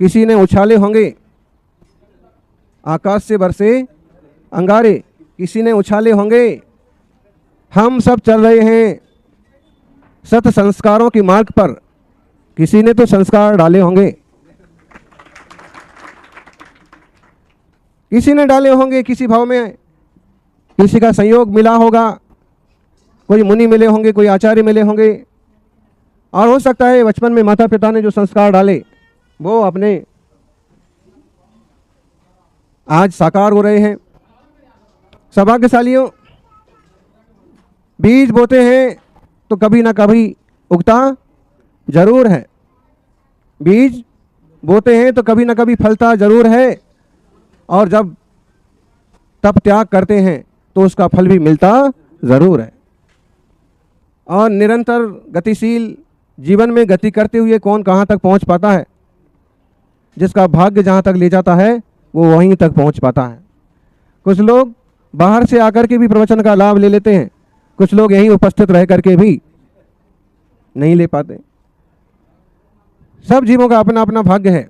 किसी ने उछाले होंगे आकाश से बरसे अंगारे, किसी ने उछाले होंगे। हम सब चल रहे हैं सत संस्कारों के मार्ग पर, किसी ने तो संस्कार डाले होंगे, किसी ने डाले होंगे, किसी भाव में किसी का संयोग मिला होगा, कोई मुनि मिले होंगे, कोई आचार्य मिले होंगे, और हो सकता है बचपन में माता पिता ने जो संस्कार डाले वो अपने आज साकार हो रहे हैं। सौभाग्यशालियों, बीज बोते हैं तो कभी ना कभी उगता जरूर है, बीज बोते हैं तो कभी ना कभी फलता जरूर है, और जब तप त्याग करते हैं तो उसका फल भी मिलता जरूर है। और निरंतर गतिशील जीवन में गति करते हुए कौन कहाँ तक पहुँच पाता है? जिसका भाग्य जहाँ तक ले जाता है वो वहीं तक पहुँच पाता है। कुछ लोग बाहर से आकर के भी प्रवचन का लाभ ले लेते हैं, कुछ लोग यहीं उपस्थित रह करके भी नहीं ले पाते। सब जीवों का अपना अपना भाग्य है।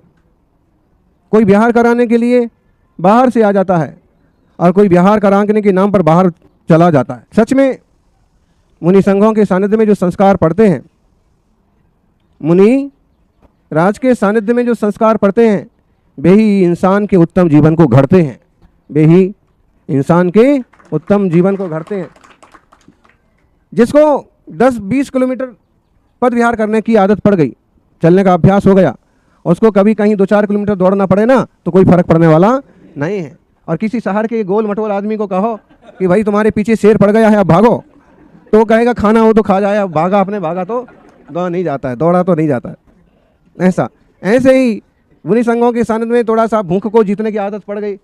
कोई विहार कराने के लिए बाहर से आ जाता है और कोई विहार कराने के नाम पर बाहर चला जाता है। सच में मुनि संघों के सानिध्य में जो संस्कार पढ़ते हैं, मुनि राज के सानिध्य में जो संस्कार पढ़ते हैं, वे ही इंसान के उत्तम जीवन को घड़ते हैं, वे ही इंसान के उत्तम जीवन को घड़ते हैं। जिसको 10-20 किलोमीटर पद विहार करने की आदत पड़ गई, चलने का अभ्यास हो गया, उसको कभी कहीं 2-4 किलोमीटर दौड़ना पड़े ना तो कोई फर्क पड़ने वाला नहीं है। और किसी शहर के गोल मटोल आदमी को कहो कि भाई तुम्हारे पीछे शेर पड़ गया है अब भागो, तो कहेगा खाना हो तो खा जाए, अब भागा अपने भागा तो दौड़ा नहीं जाता है, दौड़ा तो नहीं जाता है। ऐसे ही मुनि संघों के सानिध्य में थोड़ा सा भूख को जीतने की आदत पड़ गई,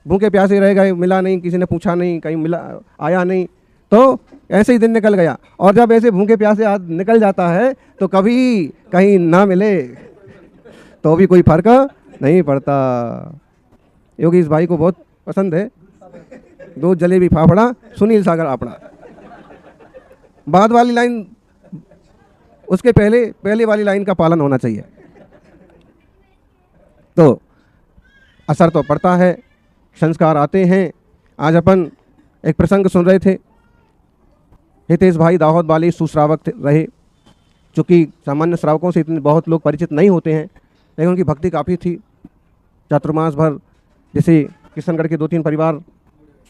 भूखे प्यासे रह गए, मिला नहीं, किसी ने पूछा नहीं, कहीं मिला आया नहीं, तो ऐसे ही दिन निकल गया। और जब ऐसे भूखे प्यासे निकल जाता है तो कभी कहीं ना मिले तो भी कोई फर्क नहीं पड़ता। योगेश भाई को बहुत पसंद है दो जलेबी फाफड़ा सुनील सागर आपड़ा। बाद वाली लाइन, उसके पहले वाली लाइन का पालन होना चाहिए। तो असर तो पड़ता है, संस्कार आते हैं। आज अपन एक प्रसंग सुन रहे थे, हितेश भाई दाहोद वाले सुश्रावक रहे, चूँकि सामान्य श्रावकों से इतने बहुत लोग परिचित नहीं होते हैं, लेकिन उनकी भक्ति काफ़ी थी। चातुर्मास भर जैसे किशनगढ़ के 2-3 परिवार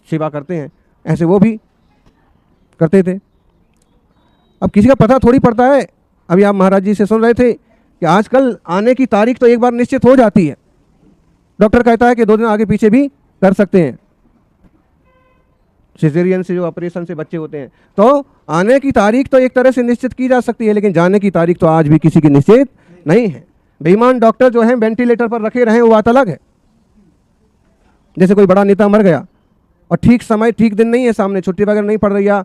सेवा करते हैं, ऐसे वो भी करते थे। अब किसी का पता थोड़ी पड़ता है। अभी आप महाराज जी से सुन रहे थे कि आजकल आने की तारीख तो एक बार निश्चित हो जाती है, डॉक्टर कहता है कि 2 दिन आगे पीछे भी कर सकते हैं। सिजेरियन से जो ऑपरेशन से बच्चे होते हैं, तो आने की तारीख तो एक तरह से निश्चित की जा सकती है, लेकिन जाने की तारीख तो आज भी किसी की निश्चित नहीं है। बेईमान डॉक्टर जो है वेंटिलेटर पर रखे रहें वो बात अलग है। जैसे कोई बड़ा नेता मर गया और ठीक समय ठीक दिन नहीं है, सामने छुट्टी वगैरह नहीं पड़ रही है,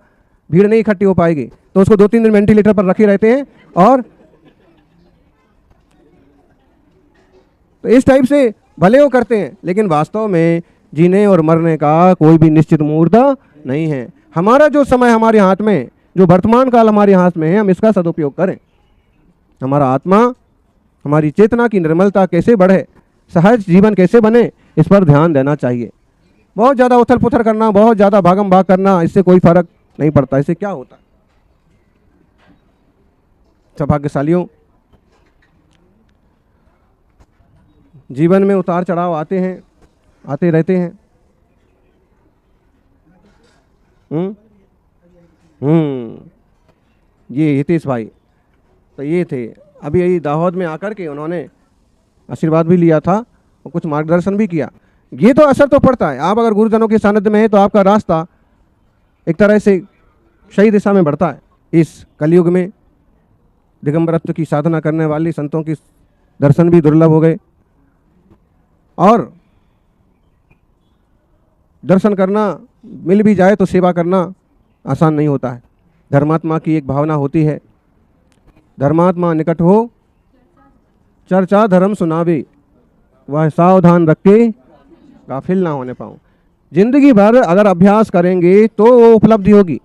भीड़ नहीं इकट्ठी हो पाएगी, तो उसको 2-3 दिन वेंटिलेटर पर रखे रहते हैं। और तो इस टाइप से भले वो करते हैं, लेकिन वास्तव में जीने और मरने का कोई भी निश्चित मुहूर्त नहीं है। हमारा जो समय हमारे हाथ में, जो वर्तमान काल हमारे हाथ में है, हम इसका सदुपयोग करें। हमारा आत्मा, हमारी चेतना की निर्मलता कैसे बढ़े, सहज जीवन कैसे बने, इस पर ध्यान देना चाहिए। बहुत ज़्यादा उथल पुथल करना, बहुत ज़्यादा भागम भाग करना, इससे कोई फर्क नहीं पड़ता। इससे क्या होता है? सौभाग्यशालियों, जीवन में उतार चढ़ाव आते हैं, आते रहते हैं। ये हितेश भाई तो ये थे, अभी यही दाहोद में आकर के उन्होंने आशीर्वाद भी लिया था और कुछ मार्गदर्शन भी किया। ये तो असर तो पड़ता है। आप अगर गुरुजनों के सानिध्य में हैं तो आपका रास्ता एक तरह से सही दिशा में बढ़ता है। इस कलयुग में दिगंबरत्व की साधना करने वाले संतों के दर्शन भी दुर्लभ हो गए, और दर्शन करना मिल भी जाए तो सेवा करना आसान नहीं होता है। धर्मात्मा की एक भावना होती है, धर्मात्मा निकट हो चर्चा धर्म सुनावे, वह सावधान रख के गाफिल ना होने पाऊँ। जिंदगी भर अगर अभ्यास करेंगे तो वो उपलब्धि होगी,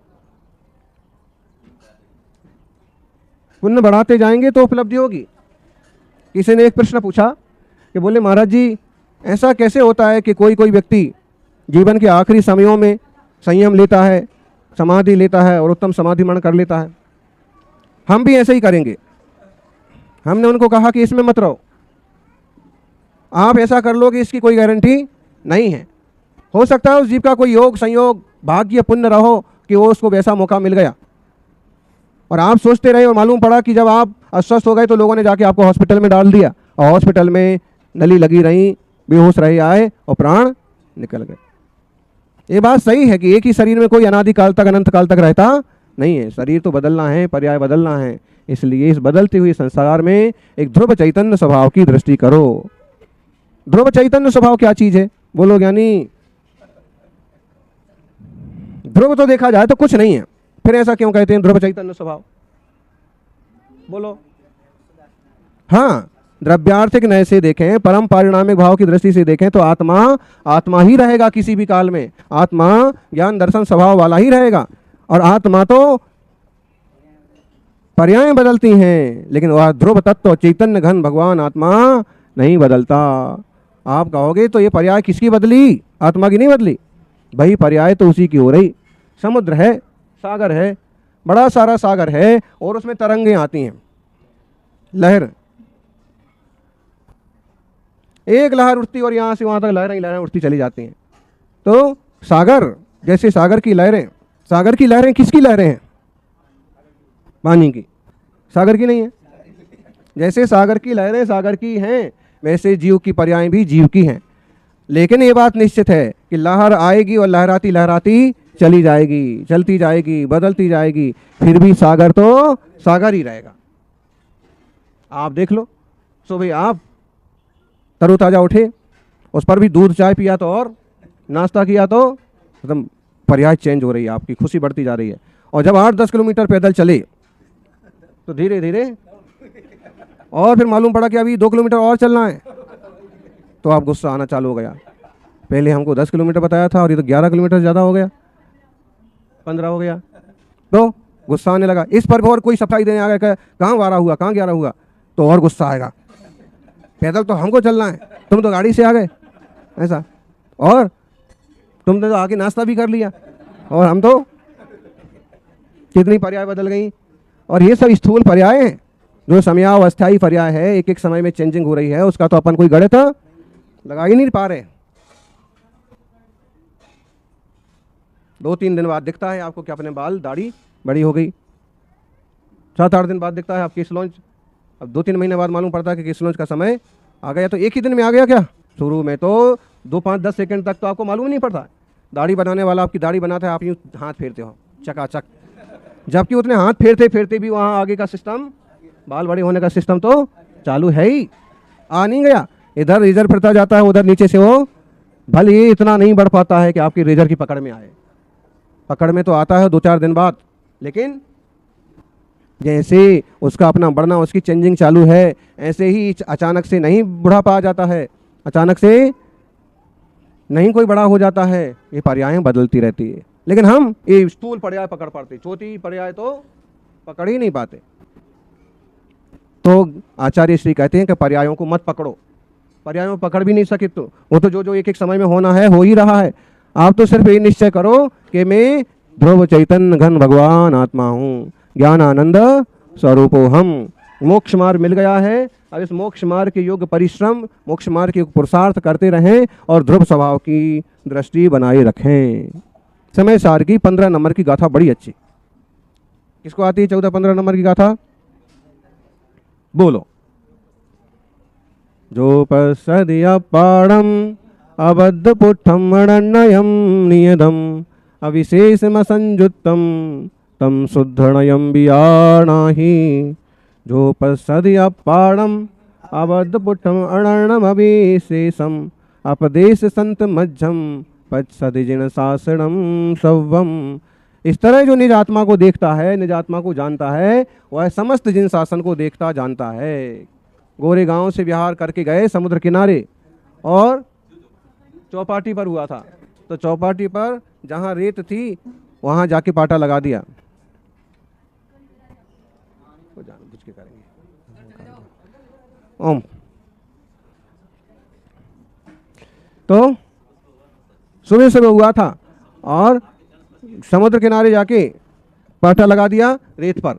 पुण्य बढ़ाते जाएंगे तो उपलब्धि होगी। किसी ने एक प्रश्न पूछा कि बोले महाराज जी ऐसा कैसे होता है कि कोई कोई व्यक्ति जीवन के आखिरी समयों में संयम लेता है, समाधि लेता है और उत्तम समाधि मन कर लेता है, हम भी ऐसे ही करेंगे। हमने उनको कहा कि इसमें मत रहो, आप ऐसा कर लोगे इसकी कोई गारंटी नहीं है। हो सकता है उस जीव का कोई योग संयोग भाग्य पुण्य रहो कि वो उसको वैसा मौका मिल गया और आप सोचते रहे और मालूम पड़ा कि जब आप अस्वस्थ हो गए तो लोगों ने जाके आपको हॉस्पिटल में डाल दिया और हॉस्पिटल में नली लगी रही, बेहोश रहे आए और प्राण निकल गए। ये बात सही है कि एक ही शरीर में कोई अनादिकाल तक अनंत काल तक रहता नहीं है, शरीर तो बदलना है, पर्याय बदलना है। इसलिए इस बदलते हुए संसार में एक ध्रुव चैतन्य स्वभाव की दृष्टि करो। ध्रुव चैतन्य स्वभाव क्या चीज है बोलो ज्ञानी? ध्रुव तो देखा जाए तो कुछ नहीं है, फिर ऐसा क्यों कहते हैं ध्रुव चैतन्य स्वभाव? बोलो। हाँ, द्रव्यार्थिक नय से देखें, परम पारिणामिक भाव की दृष्टि से देखें तो आत्मा आत्मा ही रहेगा किसी भी काल में। आत्मा ज्ञान दर्शन स्वभाव वाला ही रहेगा और आत्मा तो पर्याय बदलती हैं, लेकिन वह ध्रुव तत्व चैतन्य घन भगवान आत्मा नहीं बदलता। आप कहोगे तो ये पर्याय किसकी बदली? आत्मा की नहीं बदली भाई, पर्याय तो उसी की हो रही। समुद्र है, सागर है, बड़ा सारा सागर है और उसमें तरंगें आती हैं, लहर, एक लहर उठती और यहाँ से वहाँ तक लहरें ही लहरें उठती चली जाती हैं। तो सागर जैसे सागर की लहरें किसकी लहरें हैं? पानी की, सागर की नहीं है। जैसे सागर की लहरें सागर की हैं वैसे जीव की पर्याय भी जीव की हैं। लेकिन ये बात निश्चित है कि लहर आएगी और लहराती लहराती चली जाएगी, चलती जाएगी, बदलती जाएगी, फिर भी सागर तो सागर ही रहेगा। आप देख लो, सुबह आप तरोताजा उठे, उस पर भी दूध चाय पिया तो और नाश्ता किया तो एकदम पर्याय चेंज हो रही है, आपकी खुशी बढ़ती जा रही है। और जब 8-10 किलोमीटर पैदल चले तो धीरे धीरे और फिर मालूम पड़ा कि अभी 2 किलोमीटर और चलना है तो आप गुस्सा आना चालू हो गया। पहले हमको 10 किलोमीटर बताया था और ये तो 11 किलोमीटर ज़्यादा हो गया, 15 हो गया, तो गुस्सा आने लगा। इस पर और कोई सफाई देने आ गया, कहाँ 12 हुआ, कहाँ 11 हुआ, तो और गुस्सा आएगा। पैदल तो हमको चलना है, तुम तो गाड़ी से आ गए ऐसा, और तुमने तो आके नाश्ता भी कर लिया और हम तो, कितनी पर्याय बदल गई। और ये सब स्थूल पर्याय हैं, जो समयावस्थायी पर्याय है, एक एक समय में चेंजिंग हो रही है, उसका तो अपन कोई गणित लगा ही नहीं पा रहे। 2-3 दिन बाद दिखता है आपको कि अपने बाल दाढ़ी बड़ी हो गई, 7-8 दिन बाद दिखता है आप केस लॉन्च, अब 2-3 महीने बाद मालूम पड़ता है कि केस लॉन्च का समय आ गया। तो एक ही दिन में आ गया क्या? शुरू में तो 2-5-10 सेकंड तक तो आपको मालूम नहीं पड़ता। दाढ़ी बनाने वाला आपकी दाढ़ी बनाता है, आप यूँ हाथ फेरते हो चकाचक, जबकि उतने हाथ फेरते फेरते भी वहाँ आगे का सिस्टम, बाल बड़े होने का सिस्टम तो चालू है ही, आ नहीं गया। इधर रेजर फिरता जाता है, उधर नीचे से वो भले ही इतना नहीं बढ़ पाता है कि आपकी रेजर की पकड़ में आए। पकड़ में तो आता है 2-4 दिन बाद, लेकिन जैसे उसका अपना बढ़ना, उसकी चेंजिंग चालू है, ऐसे ही अचानक से नहीं बुढ़ापा आ जाता है, अचानक से नहीं कोई बड़ा हो जाता है। ये पर्यायें बदलती रहती है, लेकिन हम ये स्थूल पर्याय पकड़ पाते, छोटी पर्याय तो पकड़ ही नहीं पाते। तो आचार्य श्री कहते हैं कि पर्यायों को मत पकड़ो, पर्यायों को पकड़ भी नहीं सके तो वो तो जो एक एक समय में होना है हो ही रहा है। आप तो सिर्फ ये निश्चय करो कि मैं ध्रुव चैतन्य घन भगवान आत्मा हूँ, ज्ञान आनंद स्वरूपो हम। मोक्ष मार्ग मिल गया है, अब इस मोक्ष मार्ग के योग्य परिश्रम, मोक्ष मार्ग के पुरुषार्थ करते रहें और ध्रुव स्वभाव की दृष्टि बनाए रखें। समय सार की 15 नंबर की गाथा बड़ी अच्छी। किसको आती है 14-15 नंबर की गाथा? बोलो। जो पश्यति अपाणम अबद्ध पुट्ठम अनन्यम नियदम अविशेषमसंयुक्तम तम शुद्धणयम बियाणाहि। जो पश्यति अपाणम अबद्ध पुट्ठम अनन्यम अविशेषम अपदेश संत मज्जम पश्यति जिन शासनम सव्वम। इस तरह जो निज आत्मा को देखता है, निज आत्मा को जानता है, वह समस्त जिन शासन को देखता जानता है। गोरे गांव से विहार करके गए समुद्र किनारे और चौपाटी पर हुआ था, तो चौपाटी पर जहाँ रेत थी वहाँ जाके पाटा लगा दिया। ओम तो सुबह सुबह हुआ था और समुद्र किनारे जाके पाटा लगा दिया रेत पर।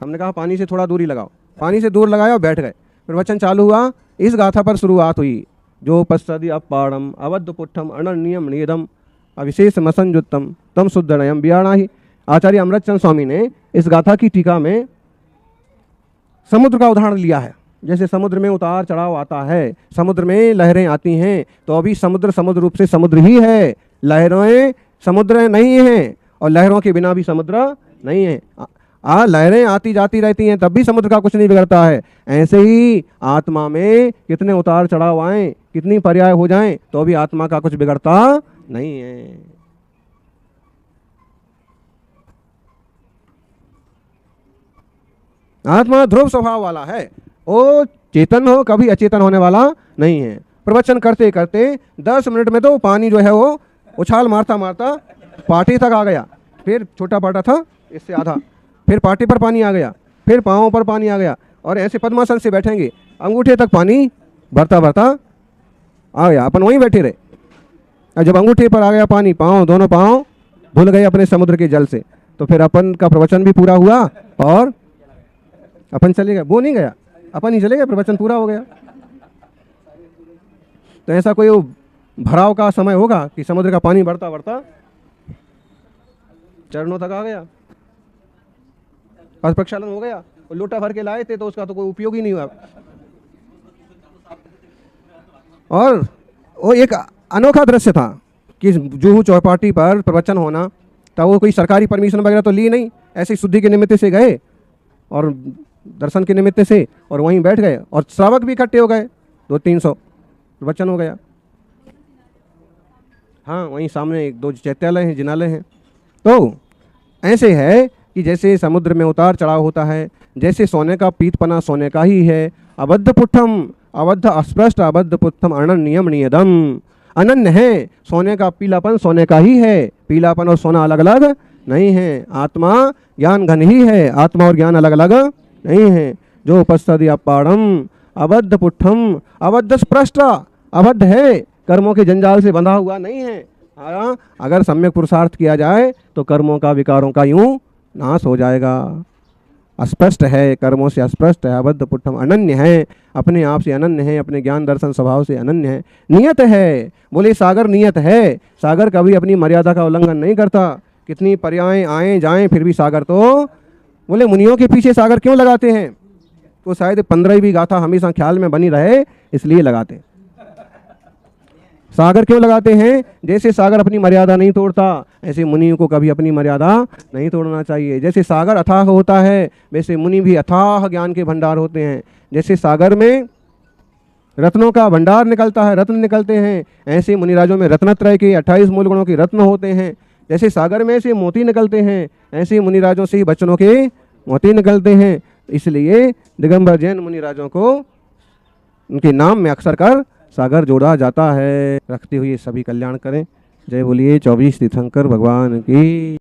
हमने कहा पानी से थोड़ा दूरी लगाओ, पानी से दूर लगाया और बैठ गए। प्रवचन चालू हुआ। इस गाथा पर शुरुआत हुई, जो पश्चादि अपाड़म अवध पुट्ठम अनन्यम नियदम अविशेष मसंजुत्तम तम शुद्धनयम बियाणा ही। आचार्य अमृतचंद स्वामी ने इस गाथा की टीका में समुद्र का उदाहरण लिया है। जैसे समुद्र में उतार चढ़ाव आता है, समुद्र में लहरें आती हैं, तो अभी समुद्र समुद्र रूप से समुद्र ही है, लहरें समुद्र नहीं हैं और लहरों के बिना भी समुद्र नहीं है। लहरें आती जाती रहती हैं तब भी समुद्र का कुछ नहीं बिगड़ता है। ऐसे ही आत्मा में कितने उतार चढ़ाव आए, कितनी पर्याय हो जाएं, तो भी आत्मा का कुछ बिगड़ता नहीं है। आत्मा ध्रुव स्वभाव वाला है, वो चेतन हो कभी अचेतन होने वाला नहीं है। प्रवचन करते करते 10 मिनट में तो पानी जो है वो उछाल मारता मारता पाटी तक आ गया। फिर छोटा पाटा था इससे आधा, फिर पाटी पर पानी आ गया, फिर पाँवों पर पानी आ गया, और ऐसे पद्मासन से बैठेंगे अंगूठे तक पानी भरता भरता आ गया। अपन वहीं बैठे रहे, और जब अंगूठे पर आ गया पानी, दोनों पाँव धुल गए अपने समुद्र के जल से, तो फिर अपन का प्रवचन भी पूरा हुआ और अपन चले गए। वो नहीं गया, अपन ही चले गए, प्रवचन पूरा हो गया। तो ऐसा कोई भराव का समय होगा कि समुद्र का पानी बढ़ता बढ़ता चरणों तक आ गया, पद प्रक्षालन हो गया, लोटा भर के लाए थे तो उसका तो कोई उपयोग ही नहीं हुआ। और वो एक अनोखा दृश्य था कि जूहू चौपाटी पर प्रवचन होना, तब वो कोई सरकारी परमिशन वगैरह तो ली नहीं, ऐसे शुद्धि के निमित्त से गए और दर्शन के निमित्त से, और वहीं बैठ गए, और श्रावक भी इकट्ठे हो गए 200-300, प्रवचन हो गया। हाँ, वहीं सामने 1-2 चैत्यालय हैं, जिनालय हैं। तो ऐसे है कि जैसे समुद्र में उतार चढ़ाव होता है, जैसे सोने का पीतपना सोने का ही है। अबद्ध पुट्ठम अबद्ध अस्पृष्ट अबद्ध पुट्ठम अनन्यम नियदम। अनन्य है, सोने का पीलापन सोने का ही है, पीलापन और सोना अलग अलग नहीं है। आत्मा ज्ञान घन ही है, आत्मा और ज्ञान अलग अलग नहीं है। जो पश्चादि अपाड़म अबद्ध पुट्ठम अबद्ध स्पृष्ट, अबद्ध है, कर्मों के जंजाल से बंधा हुआ नहीं है। अगर सम्यक पुरुषार्थ किया जाए तो कर्मों का विकारों का यूं नाश हो जाएगा। अस्पष्ट है, कर्मों से अस्पष्ट है, अबद्ध पुट्ठम अनन्य है, अपने आप से अनन्य है, अपने ज्ञान दर्शन स्वभाव से अनन्य है। नियत है, बोले सागर नियत है, सागर कभी अपनी मर्यादा का उल्लंघन नहीं करता। कितनी पर्यायें आए जाएं फिर भी सागर तो, बोले मुनियों के पीछे सागर क्यों लगाते हैं? तो शायद 15वीं गाथा हमेशा ख्याल में बनी रहे इसलिए लगाते। सागर क्यों लगाते हैं? जैसे सागर अपनी मर्यादा नहीं तोड़ता, ऐसे मुनि को कभी अपनी मर्यादा नहीं तोड़ना चाहिए। जैसे सागर अथाह होता है, वैसे मुनि भी अथाह ज्ञान के भंडार होते हैं। जैसे सागर में रत्नों का भंडार निकलता है, रत्न निकलते हैं, ऐसे मुनिराजों में रत्नत्रय के 28 मूल गुणों के रत्न होते हैं। जैसे सागर में से मोती निकलते हैं, ऐसे मुनिराजों से ही बच्चनों के मोती निकलते हैं। इसलिए दिगंबर जैन मुनिराजों को उनके नाम में अक्सर कर सागर जोड़ा जाता है। रखते हुए सभी कल्याण करें। जय बोलिए 24 तीर्थंकर भगवान की।